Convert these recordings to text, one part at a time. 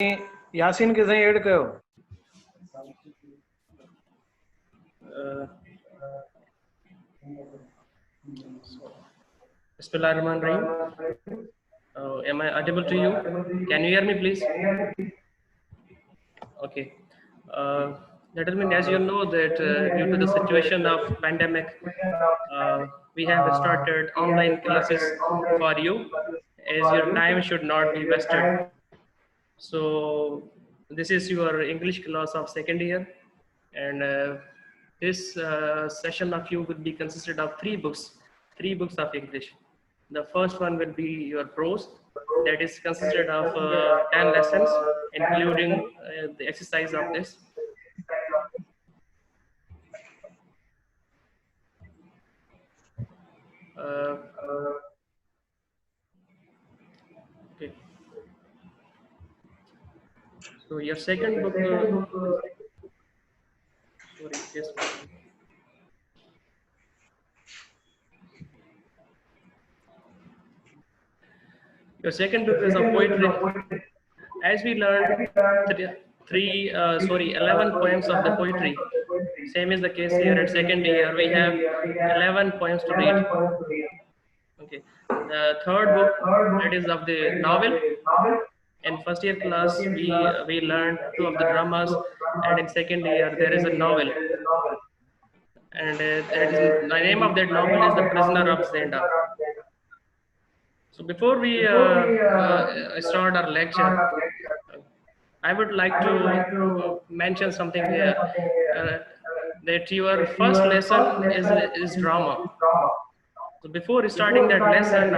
यासीन के साथ ऐड कयो। Bismillahirrahmanirrahim. Am I audible to you? Can you hear me, please? Okay. Gentlemen, as you know that due to the situation of pandemic, we have started online classes for you, as your time should not be wasted. So this is your English class of second year, and this session of you will be consisted of three books of English. The first one will be your prose, that is consisted of 10 lessons, including the exercise of this. Okay. So your second book, sorry, yes. Your second book is of poetry. As we learned 11 poems of the poetry. Same is the case here at second year. We have 11 poems to read. Okay. The third book, that is of the novel. In first year class, we learned two of the dramas, and in second year there is a novel. And the name of that novel is The Prisoner of Zenda. So before we start our lecture, I would like to mention something here, that your first lesson is drama. So before starting that lesson,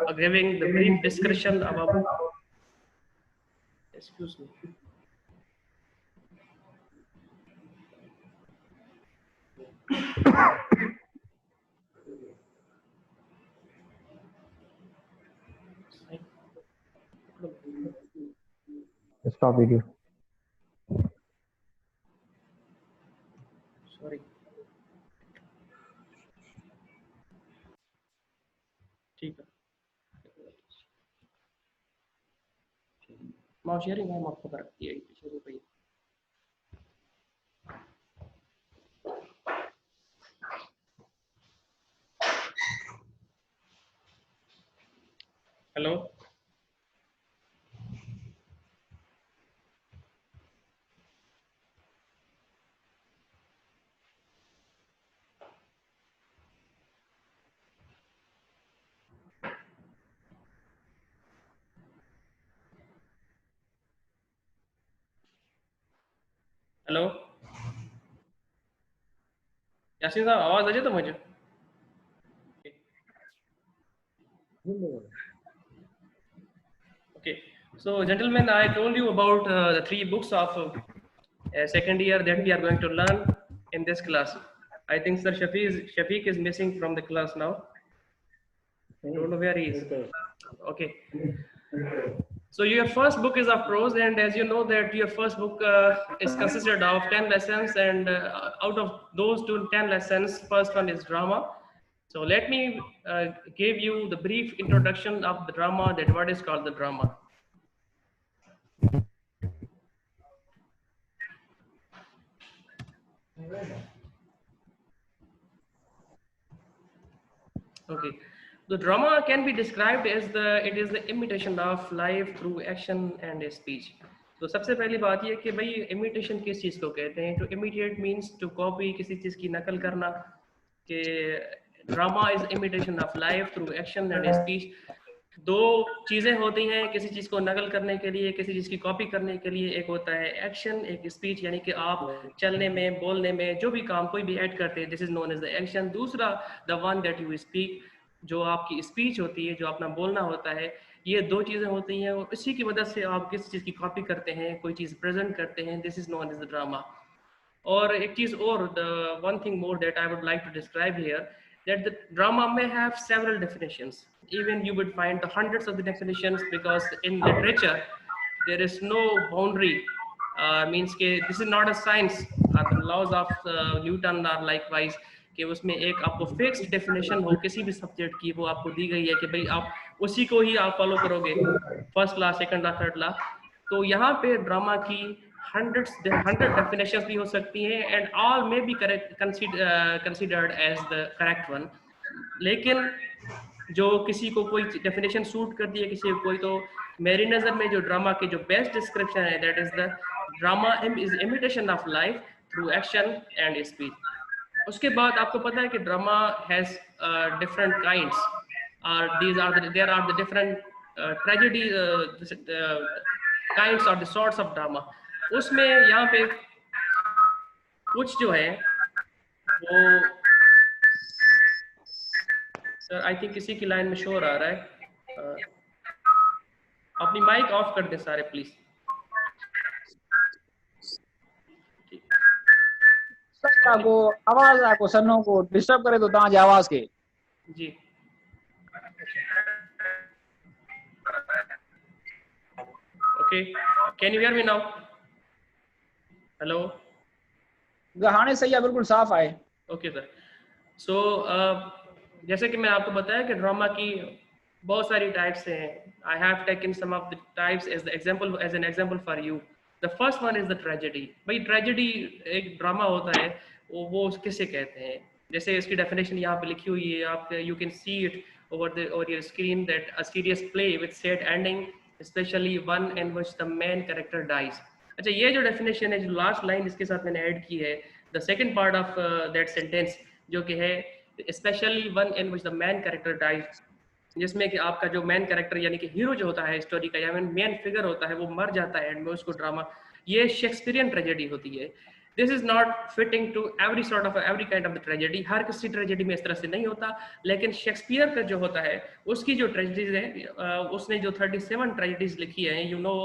or giving the brief description about, excuse me. Stop video. Sorry. ठीक है. माँ sharing है, आपको करती है शुरू पे. Hello. Hello Yasin साहब, आवाज आ जाए तो मुझे. Okay, so gentlemen, I told you about the three books of second year that we are going to learn in this class. I think Sir Shafiq is missing from the class now. I don't know where he is. Okay. So your first book is of prose, and as you know that your first book is consisted of 10 lessons, and out of those 10 lessons, first one is drama. So let me give you the brief introduction of the drama, that what is called the drama. Okay. The drama can be described as it is the imitation of life through action and speech. तो सबसे पहली बात ये कि भाई imitation किस चीज़ को कहते हैं. To imitate means to copy, किसी चीज़ की नकल करना. कि drama is imitation of life through action and speech. दो चीज़ें होती हैं किसी चीज़ को नकल करने के लिए, किसी चीज़ की कॉपी करने के लिए. एक होता है एक्शन, एक स्पीच, यानी कि आप चलने में, बोलने में, जो भी काम कोई भी ऐड करते हैं, this is known as the action. दूसरा the one that you speak, जो आपकी स्पीच होती है, जो अपना बोलना होता है. ये दो चीज़ें होती हैं और इसी की मदद से आप किसी चीज़ की कॉपी करते हैं, कोई चीज़ प्रेजेंट करते हैं. This is known as the drama. और एक चीज़ और, the one thing more that I would like to describe here, that the drama may have several definitions. Even you would find the hundreds of the definitions, because in literature there is no boundary. Means कि this is not a science. The laws of Newton are likewise कि उसमें एक आपको fixed definition हो किसी भी subject की, वो आपको दी गई है कि भाई आप उसी को ही आप फॉलो करोगे, first class, second class, third class. तो यहाँ पे ड्रामा की 100 डेफिनेशंस भी हो सकती हैं and all may be correct considered as the correct one, लेकिन जो किसी को कोई डेफिनेशन सूट करती है किसी को कोई, तो मेरी नज़र में जो ड्रामा के जो बेस्ट डिस्क्रिप्शन है that is the drama is imitation of life through action and speech. उसके बाद आपको पता है कि drama has different kinds, there are the different tragedy kinds or the sorts of drama. उसमें यहाँ पे कुछ जो है वो, सर आई थिंक किसी की लाइन में शोर आ रहा है, अपनी माइक ऑफ कर दे सारे प्लीज। को आवाज आपको सन्नो को डिस्टर्ब करे तो ताज आवाज के जी okay, can you hear me now? Hello, हाने सही है, बिल्कुल साफ आए। Okay sir. सो जैसे कि मैंने आपको बताया कि ड्रामा की बहुत सारी टाइप्स हैं। I have taken some of the types as an example for you. The first one is the tragedy. भाई ट्रेजेडी एक ड्रामा होता है, वो किसे कहते हैं? जैसे इसकी डेफिनेशन यहाँ पे लिखी हुई है, आप you can see it over your screen, that a serious play with sad ending specially one in which the main character dies. अच्छा, ये जो डेफिनेशन है, जो लास्ट लाइन इसके साथ मैंने ऐड की है, the second part of that sentence जो कि है specially one in which the main character dies, जिसमें कि आपका जो मेन कैरेक्टर यानी कि हीरो जो होता है स्टोरी का या मेन फिगर होता है वो मर जाता है एंड में उसको ड्रामा, ये शेक्सपियरियन ट्रेजेडी होती है। This is not fitting to every sort of every kind of the tragedy. हर किसी ट्रेजेडी में इस तरह से नहीं होता, लेकिन शेक्सपियर का जो होता है उसकी जो ट्रेजेडीज है, उसने जो 37 ट्रेजेडीज लिखी है, you know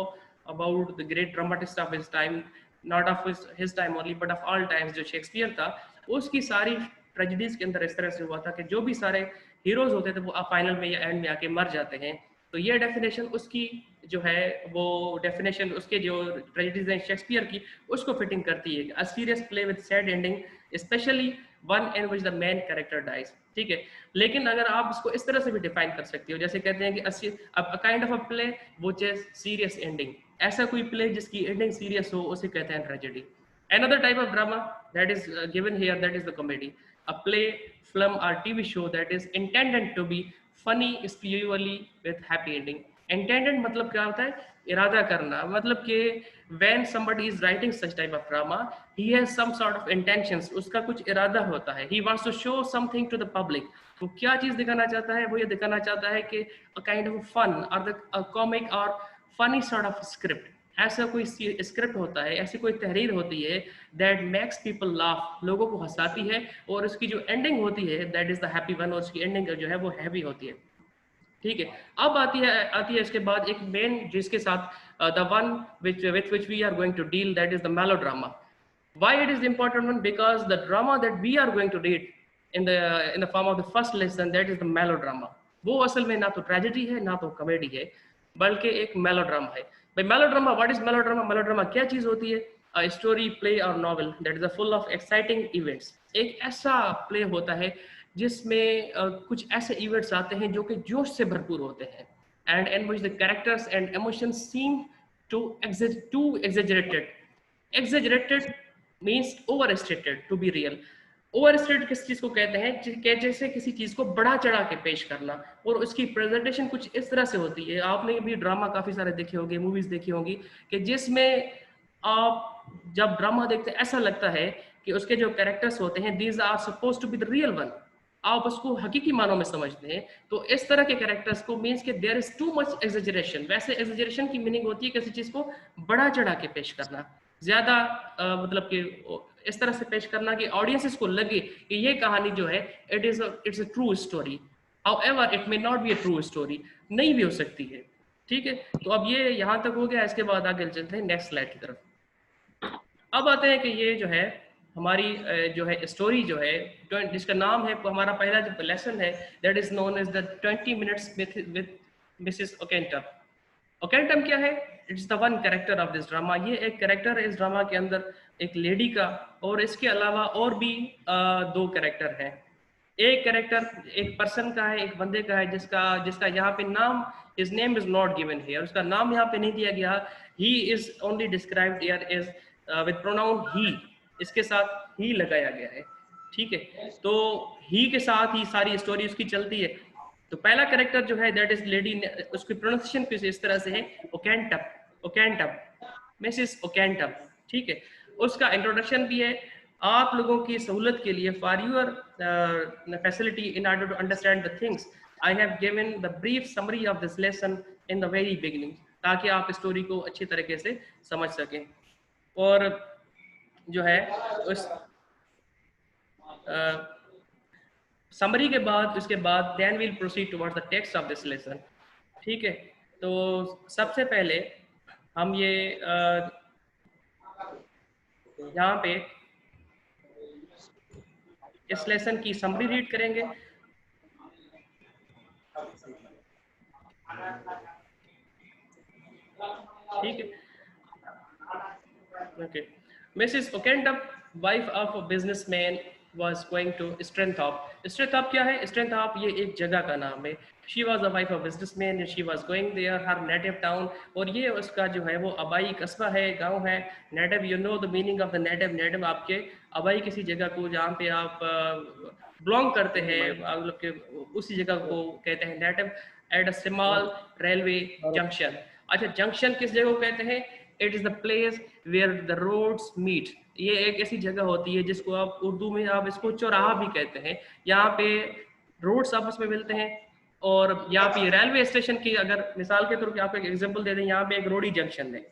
about the great dramatist of his time, not of his time only but of all times, जो शेक्सपियर था उसकी सारी ट्रेजेडीज के अंदर इस तरह से हुआ था कि जो भी सारे हीरोज होते थे वो फाइनल में या एंड में आके मर जाते हैं। तो ये डेफिनेशन उसकी जो है, वो डेफिनेशन उसके जो ट्रेजेडीज हैं शेक्सपियर की, उसको फिटिंग करती है। A serious play with sad ending specially one in which the main character dies. ठीक है, लेकिन अगर आप इसको इस तरह से भी डिफाइन कर सकते हो, जैसे कहते हैं कि a kind of a play which is serious ending, ऐसा कोई प्ले जिसकी एंडिंग सीरियस हो उसे कहते हैं tragedy. Another type of drama that is given here, that is the comedy, a play, film or TV show that is intended to be funny spiritually with happy ending. Intended मतलब क्या होता है? इरादा करना, मतलब कि when somebody is writing such type of drama, he has some sort of intentions, उसका कुछ इरादा होता है, he wants to show something to the public। वो क्या चीज़ दिखाना चाहता है? वो ये दिखाना चाहता है कि a kind of fun or the a comic or funny sort of script, ऐसा कोई स्क्रिप्ट होता है, ऐसी कोई तहरीर होती है दैट मेक्स पीपल लाफ, लोगों को हंसाती है, और उसकी जो एंडिंग होती है that is the happy one, और उसकी एंडिंग जो है वो हैप्पी होती है। ठीक है, अब आती है इसके बाद एक मेन जिसके साथ the one which we are going to deal, that is the melodrama. Why it is important one? Because the drama that we are going to read in the form of the first lesson, that is the melodrama. वो असल में ना तो tragedy है ना तो comedy है, बल्कि एक मेलोड्रामा है। भाई melodrama, what is melodrama? Melodrama क्या चीज होती है? अ स्टोरी, प्ले और novel that is full of exciting events. एक ऐसा प्ले होता है जिसमें कुछ ऐसे इवेंट्स आते हैं जो कि जोश से भरपूर होते हैं, and in which the characters and emotions seem to exaggerated. Exaggerated means overstated to be real. Overstate किस चीज को कहते हैं? जैसे किसी चीज को बढ़ा चढ़ा के पेश करना, और उसकी प्रेजेंटेशन कुछ इस तरह से होती है। आपने भी ड्रामा काफी सारे देखे होंगे, मूवीज देखी होंगी, कि जिसमें आप जब ड्रामा देखते हैं ऐसा लगता है कि उसके जो कैरेक्टर्स होते हैं, these are suppose to be the real one, आप उसको हकीकी मानों में समझते हैं। तो इस तरह के कैरेक्टर्स को मीन्स कि there is too much exaggeration. वैसे एग्जेजरेशन की मीनिंग होती है किसी चीज को बढ़ा चढ़ा के पेश करना, ज्यादा मतलब कि इस तरह से पेश करना कि ऑडियंसेस को लगे कि ये कहानी जो है it's a true story. However it may not be a true story, नहीं भी हो सकती है। ठीक है, तो अब ये यहाँ तक हो गया। इसके बाद आगे चलते हैं नेक्स्ट स्लाइड की तरफ। अब आते हैं कि ये जो है हमारी जो है स्टोरी जो है, जिसका नाम है, हमारा पहला जो लेसन है, that is known as the 20 minutes with Mrs Oakentop. Oakentop क्या है? It's the one character of this drama. ये एक कैरेक्टर है इस ड्रामा के अंदर, एक लेडी का, और इसके अलावा और भी दो कैरेक्टर हैं। एक कैरेक्टर एक पर्सन का है, एक बंदे का है, जिसका यहाँ पे नाम his name is not given here, उसका नाम यहाँ पे नहीं दिया गया, he is only described here as with pronoun he, इसके साथ he लगाया गया है, ठीक है। तो he के साथ ही सारी स्टोरी उसकी चलती है। तो पहला कैरेक्टर जो है दैट इज लेडी, उसकी प्रोनाउंसिएशन कुछ इस तरह से है ओकेंटप, ओकेंटप, मिसेस ओकेंटप, ठीक है। उसका इंट्रोडक्शन भी है आप लोगों की सहूलत के लिए, for your facility in order to understand the things I have given the brief summary of this lesson in the very beginning, ताकि आप स्टोरी को अच्छी तरीके से समझ सकें। और जो है उस समरी के बाद, उसके बाद then will proceed towards the text of this lesson, ठीक है। तो सबसे पहले हम ये यहाँ पे इस लेसन की समरी रीड करेंगे। ठीक है, okay. Mrs Oakentop, wife of a businessman, was going to Strenthorpe. Strenthorpe क्या है? Strenthorpe ये एक जगह का नाम है। She was the wife of businessman and she was going there, her native town. और ये उसका जो है वो आबाई कस्बा है, गांव है। Native, you know the meaning of the native. Native आपके आबाई किसी जगह को जहाँ पे आप belong करते हैं, आप लोग के उसी जगह को कहते हैं native. At a small railway junction. अच्छा, junction किस जगह को कहते हैं? It is the place where the roads meet. ये एक ऐसी जगह होती है जिसको आप उर्दू में आप इसको चौराहा भी कहते हैं। यहाँ पे रोड्स आपस में मिलते हैं। और यहाँ पे रेलवे स्टेशन की अगर मिसाल के तौर पे आपको एक एग्जांपल दे दें, यहाँ पे एक रोडी जंक्शन है।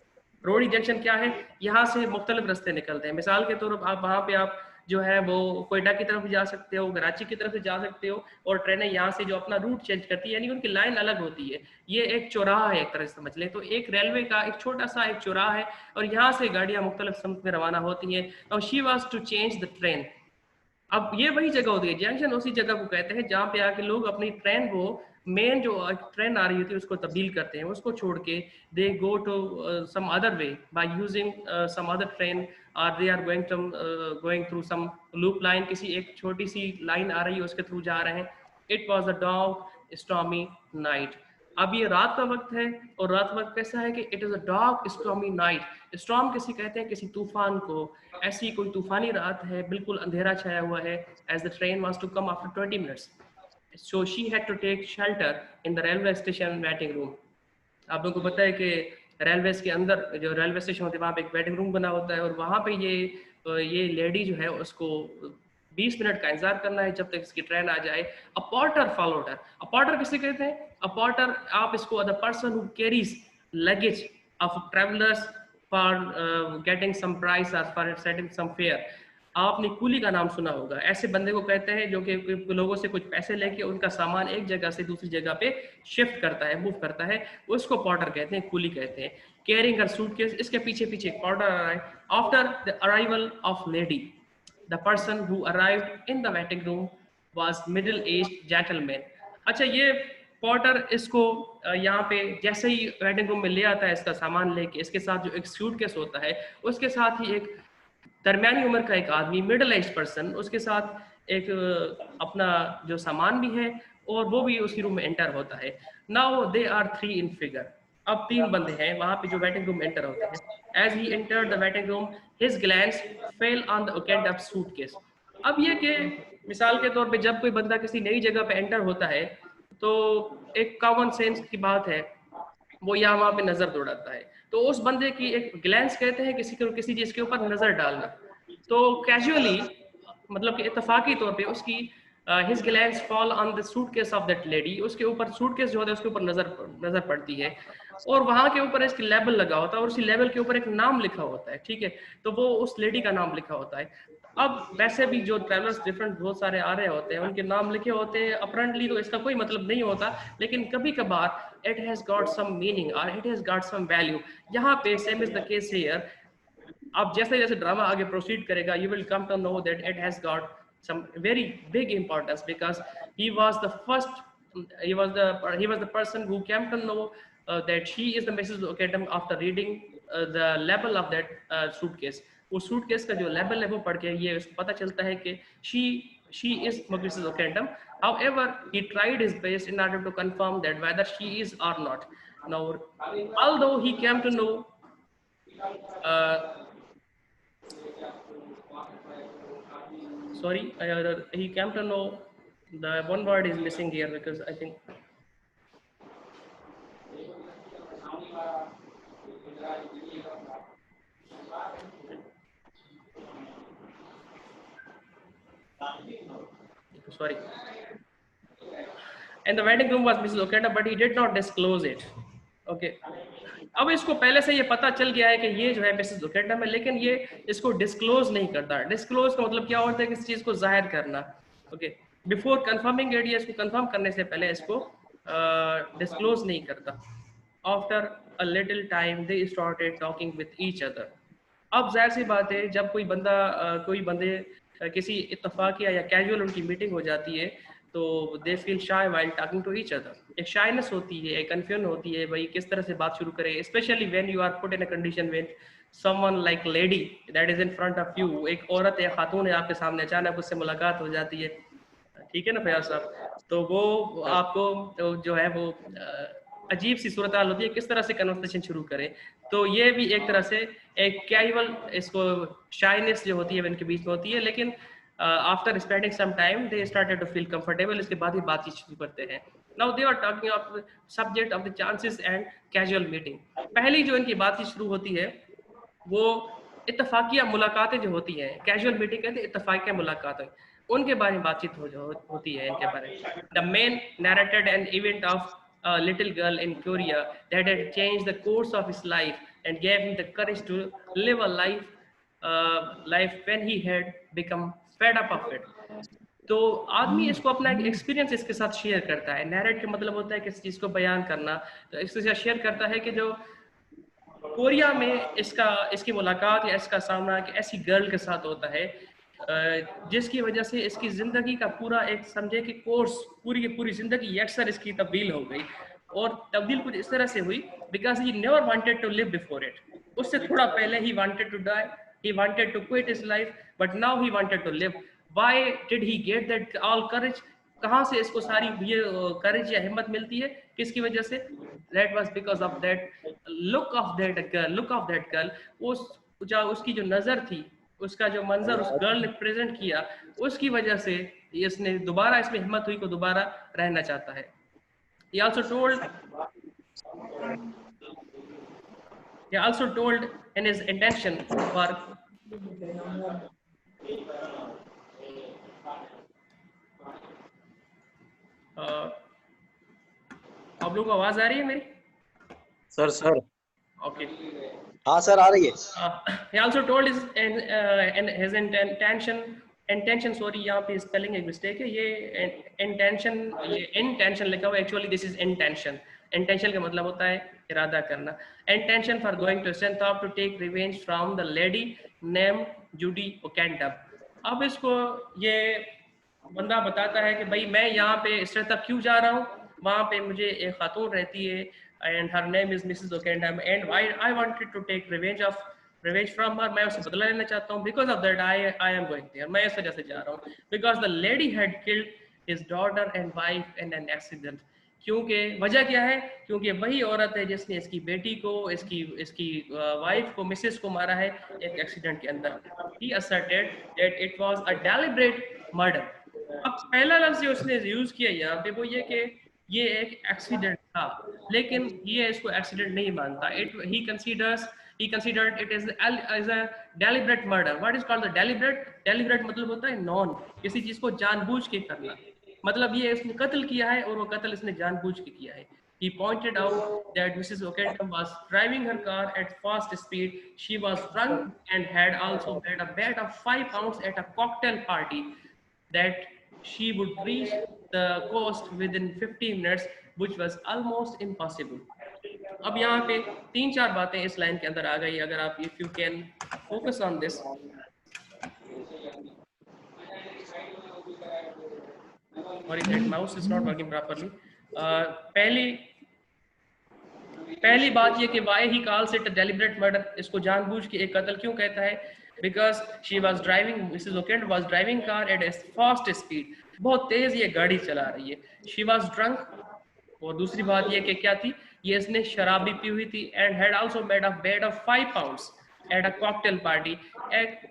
रोडी जंक्शन क्या है? यहाँ से मुख्तलिफ रास्ते निकलते हैं। मिसाल के तौर पर आप वहाँ पे आप जो है वो कोयटा की तरफ जा सकते हो, कराची की तरफ से जा सकते हो, और ट्रेनें यहाँ से जो अपना रूट चेंज करती है, यानी उनकी लाइन अलग होती है। ये एक चौराहा है, एक तरह से समझ लें। तो एक रेलवे का एक छोटा सा एक चौराहा है और यहाँ से गाड़ियाँ मुख्तलिफ समत में रवाना होती हैं। और she was to change the train. अब ये वही जगह होती है, जंक्शन उसी जगह को कहते हैं जहाँ पे आके लोग अपनी ट्रेन को, मेन जो ट्रेन आ रही होती है उसको तब्दील करते हैं, उसको छोड़ के they go to some other way by using some other train, और they are going through some loop line, किसी एक छोटी सी लाइन आ रही है उसके थ्रू जा रहे हैं। It was a dark stormy night. अब ये रात का वक्त है, और रात वक्त कैसा है कि it is a dark stormy night. Storm किसी कहते हैं किसी तूफान को, ऐसी कोई तूफानी रात है, बिल्कुल अंधेरा छाया हुआ है। As the train was to come after 20 minutes, so she had to take shelter in the railway station waiting room. आप लोगों को पता है कि रेलवे के अंदर जो रेलवे स्टेशन होते हैं वहाँ पे एक वेटिंग रूम बना होता है, और वहाँ पे ये लेडी जो है उसको 20 मिनट का इंतजार करना है जब तक इसकी ट्रेन आ जाए। A porter followed her. A porter किसे कहते हैं? अ पोर्टर, आप इसको the person who carries luggage of travellers for getting some price और फॉर सेटिंग सम फेयर। आपने कूली का नाम सुना होगा। ऐसे बंदे को कहते हैं जो कि लोगों से कुछ पैसे लेके उनका सामान एक जगह से दूसरी जगह पे शिफ्ट करता है, मूव करता है, उसको पोर्टर कहते हैं, कूली कहते हैं। कैरिंग हर सूटकेस, इसके पीछे पीछे एक पोर्टर आ रहा है। After the arrival of lady, the person who arrived in the waiting room was middle aged gentleman. अच्छा, ये पोर्टर इसको यहाँ पे जैसे ही वेटिंग रूम में ले आता है इसका सामान लेके, इसके साथ जो एक सूटकेस होता है उसके साथ ही एक दरमियानी उम्र का एक आदमी, मिडिल एज पर्सन, उसके साथ एक अपना जो सामान भी है और वो भी उसी रूम में एंटर होता है। Now they are 3 in figure. अब 3 बंदे हैं वहां पे जो वेटिंग रूम एंटर होते हैं। As he entered the waiting room his glance fell on the Oakentop suitcase. अब ये कि मिसाल के तौर पे जब कोई बंदा किसी नई जगह पे एंटर होता है तो एक कॉमन सेंस की बात है, वो यहाँ वहाँ पे नजर दौड़ाता है। तो उस बंदे की एक ग्लैंस कहते हैं किसी चीज के ऊपर नजर डालना। तो कैजुअली, मतलब कि इत्तेफाकी तौर पे उसकी his glance fall on the suitcase of that lady, उसके ऊपर सूटकेस जो होता है उसके ऊपर नजर पड़ती है, और वहां के ऊपर इसकी लेबल लगा होता है और उसी लेबल के ऊपर एक नाम लिखा होता है। ठीक है, तो वो उस लेडी का नाम लिखा होता है। अब वैसे भी जो ट्रैवलर्स डिफरेंट बहुत सारे आ रहे होते हैं, उनके नाम लिखे होते हैं। अपरेंटली तो इसका कोई मतलब नहीं होता, लेकिन कभी कभार it has got some meaning और it has got some value. यहाँ पे same is the case here. अब जैसे जैसे ड्रामा आगे प्रोसीड करेगा, you will come to know that it has got some very big importance because he was the person who came to know that she is the Mrs. Oketum after reading the label of that suitcase. वो suitcase का जो label है वो पढ़ के ये उसको पता चलता है कि she is Mrs. Ocandam. However, he tried his best in order to confirm that whether she is or not. Now, although he came to know, he came to know, the one word is missing here because I think sorry. And the wedding groom was Mrs. Okenda, but he did not disclose it. Okay. अब इसको पहले से ये पता चल गया है कि ये जो है मिसेस ओकेंडम है, लेकिन ये इसको डिस्क्लोज नहीं करता। डिस्क्लोज का मतलब क्या होता है? किसी चीज को जाहिर करना। ओके, बिफोर कंफर्मिंग इट, ये इसको कंफर्म करने से पहले इसको डिस्क्लोज नहीं करता। After a little time they started talking with each other. अब जाहिर सी बात है, जब कोई बंदे किसी इत्तफाकिया या कैजुअल उनकी मीटिंग हो जाती है तो they feel shy while talking to each other. एक शाइनेस होती है, एक कन्फ्यूजन होती है, भाई किस तरह से बात शुरू करें, specially when you are put in a condition when someone like lady that is in front of you. एक औरत या खातून है आपके सामने, अचानक उससे मुलाकात हो जाती है, ठीक है ना फयाज साहब, तो वो आपको तो जो है वो अजीब सी सूरत हाल होती है, किस तरह से कन्वर्सेशन शुरू करें। तो ये भी एक तरह से एक कैजुअल, इसको शाइनेस जो होती है इनके बीच में होती है, लेकिन after spending some time they started to feel comfortable. इसके बाद ही बातचीत शुरू करते हैं। Now they are talking of subject of the chances and casual meeting. पहली जो इनकी बातचीत शुरू होती है वो इत्तफाकिया मुलाकातें जो होती हैं, कैजुअल मीटिंग कहते हैं, इत्तफाकिया मुलाकातें, उनके बारे में बातचीत होती है इनके बारे में। The main narrated an event of a little girl in Korea that had changed the course of his life and gave him the courage to live a life when he had become fed up of it. तो आदमी इसको अपना एक experience इसके साथ share करता है। Narrate का मतलब होता है किसी चीज को बयान करना, तो इसके साथ शेयर करता है कि जो कोरिया में इसकी मुलाकात या इसका सामना एक ऐसी गर्ल के साथ होता है जिसकी वजह से इसकी जिंदगी का पूरा एक समझे कि कोर्स, पूरी की पूरी जिंदगी अक्सर इसकी तब्दील हो गई। और तब्दील कुछ इस तरह से हुई because he never wanted to live before it. उससे थोड़ा पहले he wanted to die, he wanted to quit his life, but now he wanted to live. Why did he get that all courage? कहाँ से इसको सारी ये करेज या हिम्मत मिलती है? किसकी वजह से? That was because of that look of that girl. उसकी जो नजर थी, उसका जो मंजर उस गर्ल ने प्रेजेंट किया, उसकी वजह से इसने दोबारा इसमें हिम्मत हुई को दोबारा रहना चाहता है। He also told in his intention for आप लोगों को आवाज आ रही है मेरी? सर ओके, हाँ सर आ रही है। He also told his intention, sorry यहाँ पे स्पेलिंग एक मिस्टेक है, ये intention लिखा हुआ, एक्चुअली दिस इज intention का मतलब होता है इरादा करना। Intention for going to Sentop to take revenge from the lady named Judy Ocandam। अब इसको ये बंदा बताता है कि भाई मैं यहाँ पे सेंटॉप क्यों जा रहा हूँ, वहाँ पे मुझे एक खातून रहती है and her name is Mrs. Ocandam and I wanted to take revenge from her। मैं उससे बदला लेना चाहता हूँ। because of that I am going there। मैं इस वजह से जा रहा हूँ because the lady had killed his daughter and wife in an accident। क्योंकि वजह क्या है? क्योंकि वही औरत है जिसने इसकी बेटी को, इसकी वाइफ को, मिसेस को मारा है एक एक्सीडेंट के अंदर। He asserted that it was a deliberate murder। अब पहला लफ्ज जो उसने यूज किया यहाँ पे वो ये कि ये एक एक्सीडेंट था, लेकिन ये इसको एक्सीडेंट नहीं मानता। He considered it as a deliberate murder। What is called the deliberate? Deliberate मतलब होता है नॉन, किसी चीज को जानबूझ के करना। मतलब ये इसने कत्ल किया है और वो कत्ल इसने जानबूझ के किया है। He pointed out that Mrs. Ocandam was driving her car at fast speed. She was drunk and had also had a bet of 5 pounds at a cocktail party that she would reach the coast within 15 minutes, which was almost impossible। अब यहाँ पे 3-4 बातें इस line के अंदर आ गई। अगर आप if you can focus on this, sorry that mouse is not working properly। पहली बात ये कि why he calls it a deliberate murder, इसको जानबूझ के एक कत्ल क्यों कहता है? because she was driving, Mrs. O'Kent was driving car at a fast speed, बहुत तेज ये गाड़ी चला रही है. She was drunk. और दूसरी बात ये कि क्या थी, ये इसने शराब भी पी हुई थी, and had also made a bet of 5 pounds at a cocktail party.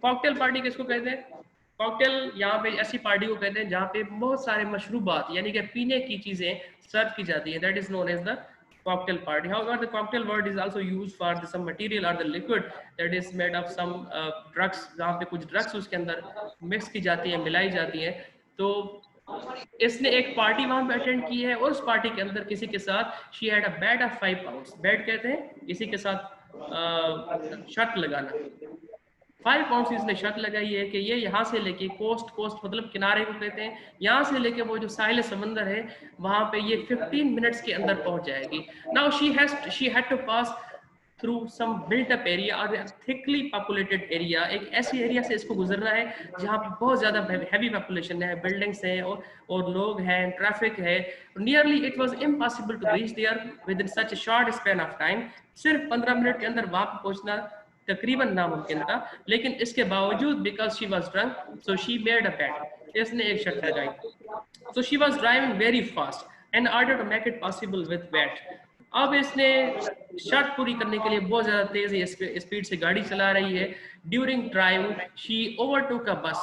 Cocktail party किसको कहते हैं? कॉकटेल यहाँ पे ऐसी पार्टी को कहते हैं जहाँ पे बहुत सारे मशरूबात यानी कि पीने की चीजें सर्व की जाती है. That is known as the cocktail party. However, the cocktail word is also used for some material or the liquid that is made of some drugs, जहाँ पे कुछ drugs उसके अंदर मिक्स की जाती है, मिलाई जाती है. तो इसने एक पार्टी वहां पे अटेंड की है और उस पार्टी के अंदर किसी के साथ she had a bet of 5 pounds. bet कहते हैं किसी के साथ शर्त लगाना. 5 पाउंड्स इसने शर्त लगाई है कि ये यहाँ से लेके कोस्ट मतलब किनारे को कहते हैं, यहाँ से लेके वो जो साहिल समंदर है वहाँ पे ये 15 मिनट्स के अंदर पहुँच जाएगी. Now she had to pass through some built up area और thickly populated area. एक ऐसी एरिया से इसको गुजरना है जहाँ पे बहुत ज़्यादा heavy population है, buildings हैं और लोग हैं, ट्रैफिक है. Nearly it was impossible to reach there within such a short span of time. सिर्फ 15 मिनट के अंदर वहाँ पे पहुँचना तकरीबन नामुमकिन था, लेकिन इसके बावजूद because she was drunk, so she made a bet. इसने एक शर्त लगाई. So she was driving very fast in order to make it possible with bet. अब इसने शर्त पूरी करने के लिए बहुत ज्यादा तेज स्पीड से गाड़ी चला रही है. During drive, she overtook a bus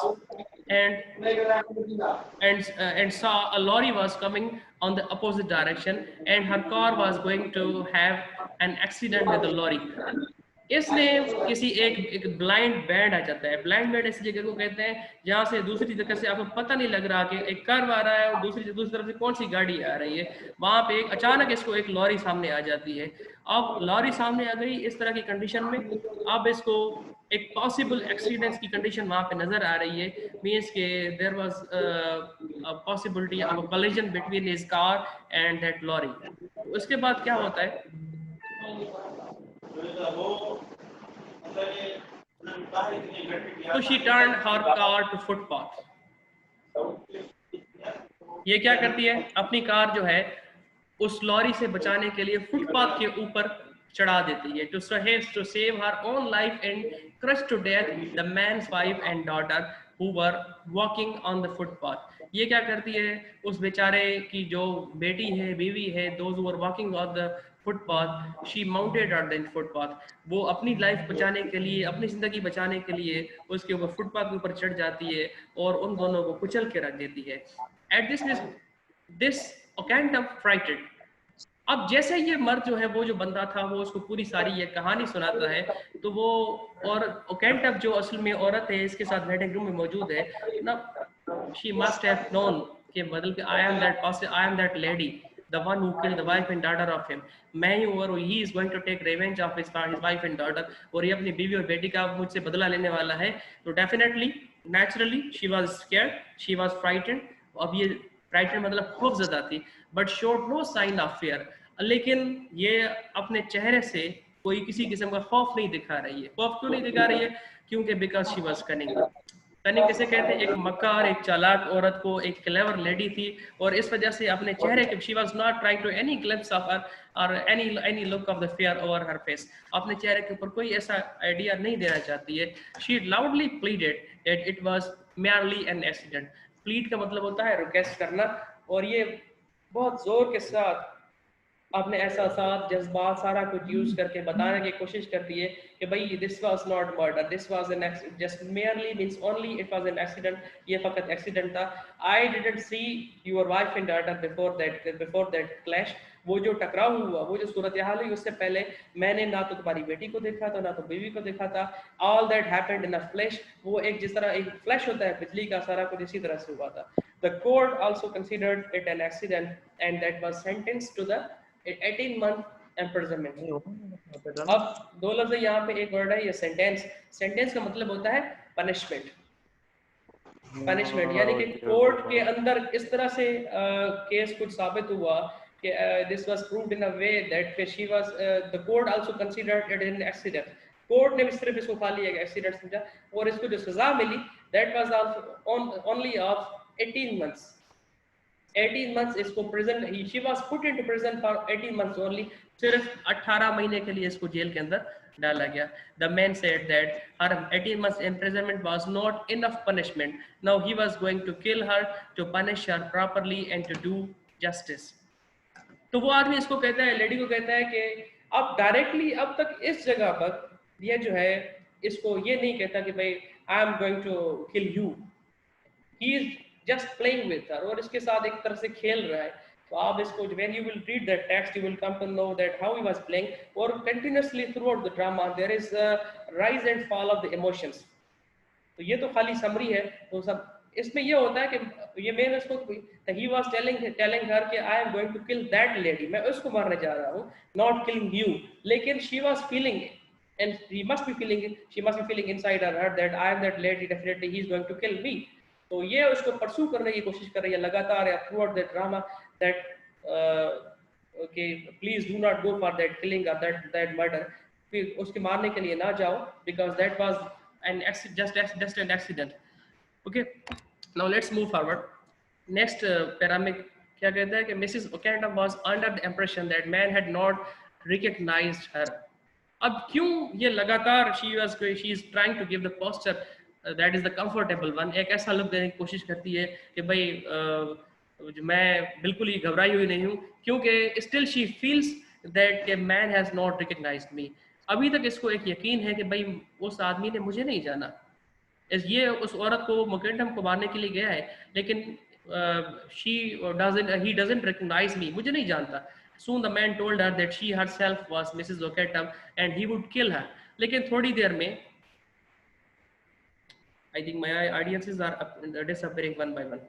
and saw a lorry was coming on the opposite direction and her car was going to have an accident with the lorry. इसने किसी एक ब्लाइंड बैंड आ जाता है. ब्लाइंड बैंड ऐसी जगह को कहते हैं जहाँ से दूसरी जगह से आपको पता नहीं लग रहा कि एक कार आ रहा है और दूसरी तरफ से कौन सी गाड़ी आ रही है. वहाँ पे एक अचानक इसको एक लॉरी सामने आ जाती है. अब लॉरी सामने आ गई इस तरह की कंडीशन में, अब इसको एक पॉसिबल एक्सीडेंट की कंडीशन वहाँ पे नजर आ रही है. मीन्स के there was possibility of a collision between his car and that lorry. उसके बाद क्या होता है, तो she turned her car to footpath. ये क्या करती है, अपनी कार जो है उस लॉरी से बचाने के लिए फुटपाथ के ऊपर चढ़ा देती है. to save her own life and crush to death the man's wife and daughter who were walking on the footpath. ये क्या करती है, उस बेचारे की जो बेटी है, बीवी है, those who were walking on the footpath, she mounted on the footpath. वो अपनी लाइफ बचाने के लिए, अपनी जिंदगी बचाने के लिए उसके ऊपर फुटपाथ के ऊपर चढ़ जाती है और उन दोनों को कुचल के रख देती है. At this O'Kent frightened. अब जैसे ये मर्द जो है, वो जो बंदा था, वो उसको पूरी सारी ये कहानी सुनाता है, तो वो और O'Kent जो असल में औरत है इसके साथ वेटिंग रूम में मौजूद है ना, she must have known कि मतलब कि I am that lady, the one who killed the wife and daughter of him. मैं ही हूँ और he is going to take revenge of his wife and daughter. और ये अपनी बीवी और बेटी का मुझसे बदला लेने वाला है. तो definitely, naturally, she was scared, she was frightened. अब ये frightened मतलब खौफज़दा थी, but showed no sign of fear. लेकिन ये अपने चेहरे से कोई किसी किस्म का खौफ नहीं दिखा रही है. खौफ क्यों नहीं दिखा रही है? क्योंकि because she was cunning. Cunning किसे कहते हैं? एक मक्कार, एक चालाक औरत को, एक क्लेवर लेडी थी और इस वजह से अपने चेहरे के she was not trying to any glimpse of her or any look of the fear over her face. अपने चेहरे के ऊपर कोई ऐसा आइडिया नहीं देना चाहती है. She loudly pleaded that it was merely an accident. Plead का मतलब होता है रिक्वेस्ट करना, और ये बहुत जोर के साथ अपने एहसासात, जज्बात सारा कुछ यूज करके बताने की कोशिश करती है कि भाई this was not murder, this was an accident, just merely means only it was an accident. ये फकत एक्सीडेंट था. I didn't see your wife and daughter before that clash. वो जो टकराव हुआ, वो जो सूरत हाल हुई, उससे पहले मैंने ना तो तुम्हारी बेटी को देखा था, ना तो बीवी को देखा था. All that happened in a flash. वो एक जिस तरह एक फ्लैश होता है बिजली का, सारा कुछ इसी तरह से हुआ था. The court also considered it an accident and that was sentenced to the 18 month imprisonment. अब दो लफ्ज यहाँ पे, एक वर्ड है ये सेंटेंस का मतलब होता है पनिशमेंट. यानी कि कोर्ट के अंदर इस तरह से केस कुछ साबित हुआ कि this was proved in a way that she was the court also considered it an accident. Court ने भी सिर्फ इसको खाली एक एक्सीडेंट समझा और इसको जो सजा मिली that was also only of 18 months. 18 months इसको prison, she was put into prison for 18 months only. सिर्फ 18 महीने के लिए इसको जेल के अंदर डाला गया. The man said that her 18 months imprisonment was not enough punishment. Now he was going to kill her to punish her properly and to do justice. तो वो आदमी इसको कहता है, लेडी को कहता है कि अब डायरेक्टली अब तक इस जगह पर ये जो है इसको ये नहीं कहता कि भाई I am going to kill you. He is just playing with her, और इसके साथ एक तरह से खेल रहा है. तो आप इसको when you will read that text you will come to know that how he was playing, or continuously throughout the drama there is a rise and fall of the emotions. तो ये तो खाली समरी है. तो सब इसमें ये होता है कि ये मेन इसको he was telling her कि I am going to kill that lady, मैं उसको मारने जा रहा हूँ, not killing you. लेकिन she was feeling and she must be feeling inside her heart that I am that lady, definitely he is going to kill me. तो ये उसको परसू करने की कोशिश कर रही है लगातार या throughout the drama that okay please do not go for that killing or that murder. फिर उसके मारने के लिए ना जाओ because that was an just an accident. Okay, now let's move forward. Next paramedic क्या कहता है कि Mrs. O'Canton was under the impression that man had not recognized her. अब क्यों ये लगातार she is trying to give the posture that is the comfortable one, एक ऐसा लुक देने की कोशिश करती है कि भाई मैं बिल्कुल ही घबराई हुई नहीं हूँ, क्योंकि still she feels that a man has not recognized me. अभी तक इसको एक यकीन है कि भाई उस आदमी ने मुझे नहीं जाना. ये उस औरत को मुकेंडम को मारने के लिए गया है, लेकिन he doesn't recognize me, मुझे नहीं जानता. Soon the man told her that she herself was Mrs. O'Canton and he would kill her. लेकिन थोड़ी देर में I think my audiences are disappearing one by one.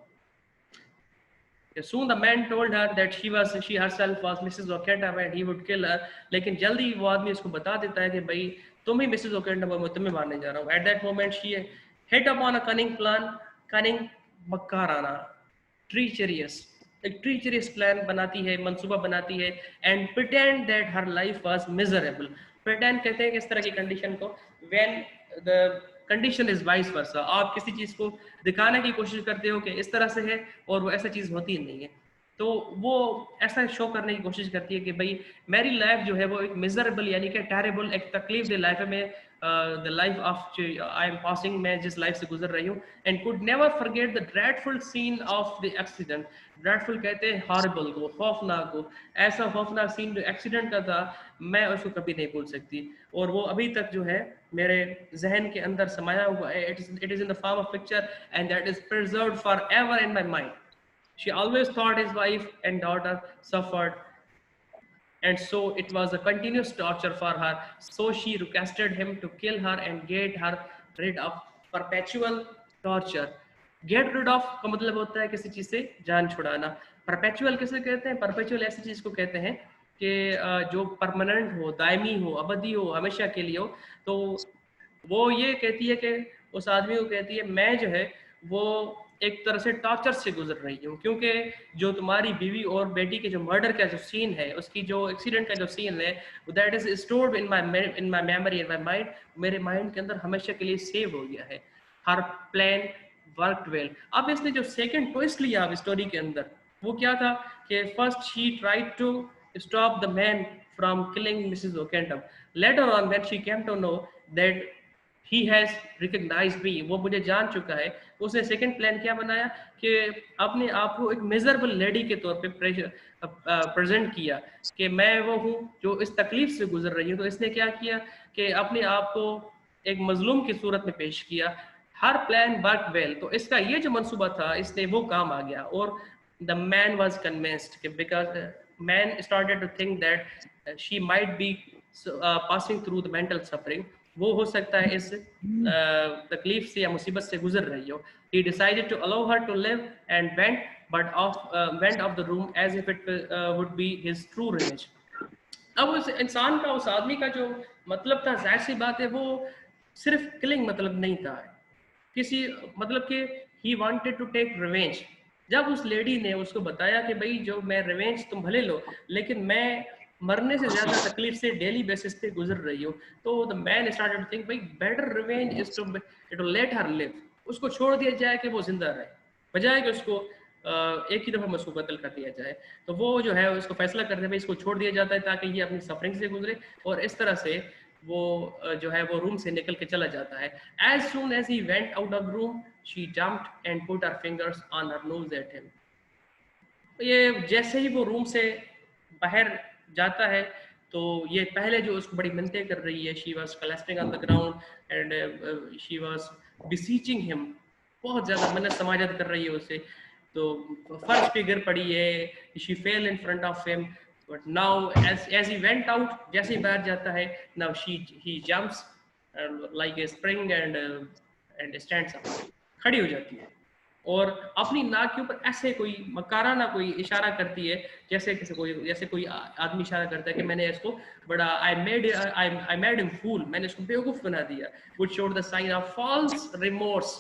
Soon the man told her that she herself was Mrs. O'Canton and he would kill her. लेकिन जल्दी वो आदमी उसको बता देता है कि भाई तुम ही Mrs. O'Canton हो, मैं तुम्हें मारने जा रहा हूँ. At that moment she hit upon a cunning plan, cunning मक्काराना, treacherous, एक treacherous plan बनाती है, मंसूबा बनाती है, and pretend that her life was miserable. Pretend कहते हैं किस तरह की condition को, when the condition is vice versa. आप किसी चीज को दिखाने की कोशिश करते हो कि इस तरह से है और वो ऐसा चीज होती नहीं है, तो वो ऐसा शो करने की कोशिश करती है कि भाई मेरी लाइफ जो है वो एक मिजरेबल यानी कि टेरेबल, एक तकलीफ दे लाइफ है. मैं the life of I am passing, मैं जिस लाइफ से गुजर रही हूँ, and could never forget the dreadful scene of the accident. Dreadful कहते हैं हॉरिबल को, खौफनाक को. ऐसा खौफनाक सीन जो एक्सीडेंट का था, मैं उसको कभी नहीं भूल सकती, और वो अभी तक जो है मेरे जहन के अंदर समाया हुआ है. It is in the form of picture and that is preserved for ever in my mind. She always thought his wife and daughter suffered, and so it was a continuous torture for her. So she requested him to kill her and get her rid of perpetual torture. Get rid of का मतलब होता है किसी चीज से जान छुड़ाना. Perpetual किसे कहते हैं? Perpetual ऐसी चीज को कहते हैं कि जो परमानेंट हो, दायमी हो, अबदी हो, हमेशा के लिए हो. तो वो ये कहती है कि उस आदमी को कहती है मैं जो है वो एक तरह से टॉर्चर से गुजर रही हूँ, क्योंकि जो तुम्हारी बीवी और बेटी के जो मर्डर का जो सीन है, उसकी जो एक्सीडेंट का जो सीन है, that is stored in my memory, in my mind, मेरे माइंड के अंदर हमेशा के लिए सेव हो गया है. हर प्लान वर्कड वेल. अब इसने जो सेकंड ट्विस्ट लिया अब स्टोरी के अंदर, वो क्या था कि first she tried to stop the man from killing Mrs Oakentop. Later on when she came to know that he has recognized me, वो मुझे जान चुका है, उसने सेकंड प्लान क्या बनाया कि अपने आप को एक मिजरेबल लेडी के तौर पे प्रेजेंट किया कि मैं वो हूँ जो इस तकलीफ से गुजर रही हूँ. तो इसने क्या किया कि अपने आप को एक मजलूम की सूरत में पेश किया. हर प्लान वर्क वेल. तो इसका ये जो मंसूबा था, इसने वो काम आ गया. और the man was convinced because man started to think that she might be passing through the mental suffering. वो हो सकता है इस तकलीफ से या मुसीबत से गुजर रही हो. He decided to allow her to live and went off the room as if it would be his true revenge. अब उस इंसान का, उस आदमी का जो मतलब था, जाहिर सी बात है वो सिर्फ किलिंग मतलब नहीं था, किसी मतलब कि he wanted to take revenge. जब उस लेडी ने उसको बताया कि भाई जो मैं रिवेंज तुम भले लो, लेकिन मैं मरने से ज्यादा तकलीफ से डेली बेसिस पे गुजर रही हो, तो the man started to think भाई better revenge is to let her live. उसको छोड़ दिया जाए कि वो जिंदा रहे, बजाय कि उसको एक ही दफा में उसको कत्ल कर दिया जाए. तो वो जो है उसको फैसला करते हुए इसको छोड़ दिया जाता है ताकि ये अपनी सफरिंग से गुजरे, और इस तरह से वो जो है वो रूम से निकल के चला जाता है. As soon as he went out of the room, she jumped and put her fingers on her nose at him. तो ये जैसे ही वो रूम से बाहर जाता है तो ये पहले जो उसको बड़ी मिन्नतें कर रही है, she was collapsing on the ground and she was beseeching him, बहुत ज़्यादा मन्नत समाजत कर रही है उसे. तो फर्श पे गिर पड़ी है, she fell in front of him, but now as he went out, जैसे ही बाहर जाता है, now he jumps like a spring and stands up, खड़ी हो जाती है और अपनी नाक के ऊपर ऐसे कोई मकाराना कोई इशारा करती है, जैसे कोई आदमी इशारा करता है कि मैंने इसको बड़ा I made him fool, मैंने इसको बेवकूफ बना दिया. Which showed the sign of false remorse.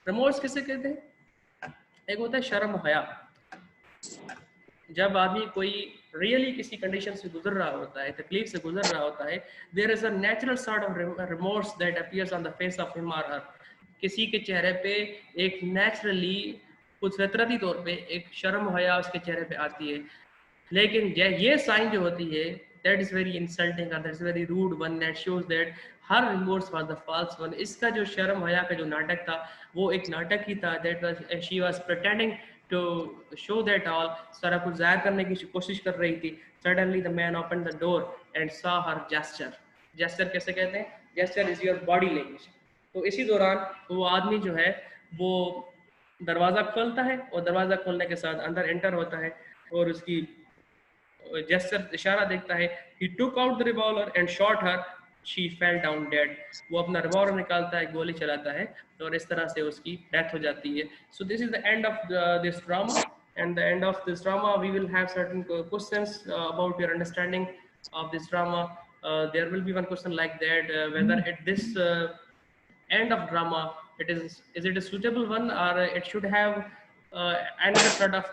remorse किसे कहते हैं? एक होता है शर्म हया. जब आदमी कोई रियली किसी कंडीशन से गुजर रहा होता है, तकलीफ से गुजर रहा होता है, there is a natural sort of remorse that appears on the face of him or her. किसी के चेहरे पे एक नेचुरली कुछ फितरती तौर पे एक शर्म हया उसके चेहरे पे आती है. लेकिन ये साइन जो होती है, that is very insulting and that is very rude one that shows that her remorse was the false one. इसका जो शर्म हया का जो नाटक था वो एक नाटक ही था. that was she was pretending to show that all, सारा कुछ जाहिर करने की कोशिश कर रही थी. Suddenly the man opened the door and saw her gesture. gesture कैसे कहते हैं? gesture is your body language. तो इसी दौरान वो आदमी जो है वो दरवाज़ा खोलता है और दरवाज़ा खोलने के साथ अंदर एंटर होता है और उसकी जेस्चर इशारा देखता है. He took out the revolver and shot her. She fell down dead. वो अपना रिवॉल्वर निकालता है, गोली चलाता है और इस तरह से उसकी डेथ हो जाती है. So this is the end of this drama, and the end of this drama we will have certain questions about your understanding of this drama. There will be one question like that, whether at this end of drama is it a suitable one or it should have another sort of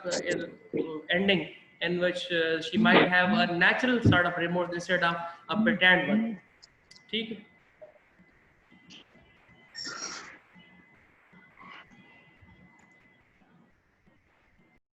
ending in which she might have a natural sort of remorse instead of a pretend one. ठीक है.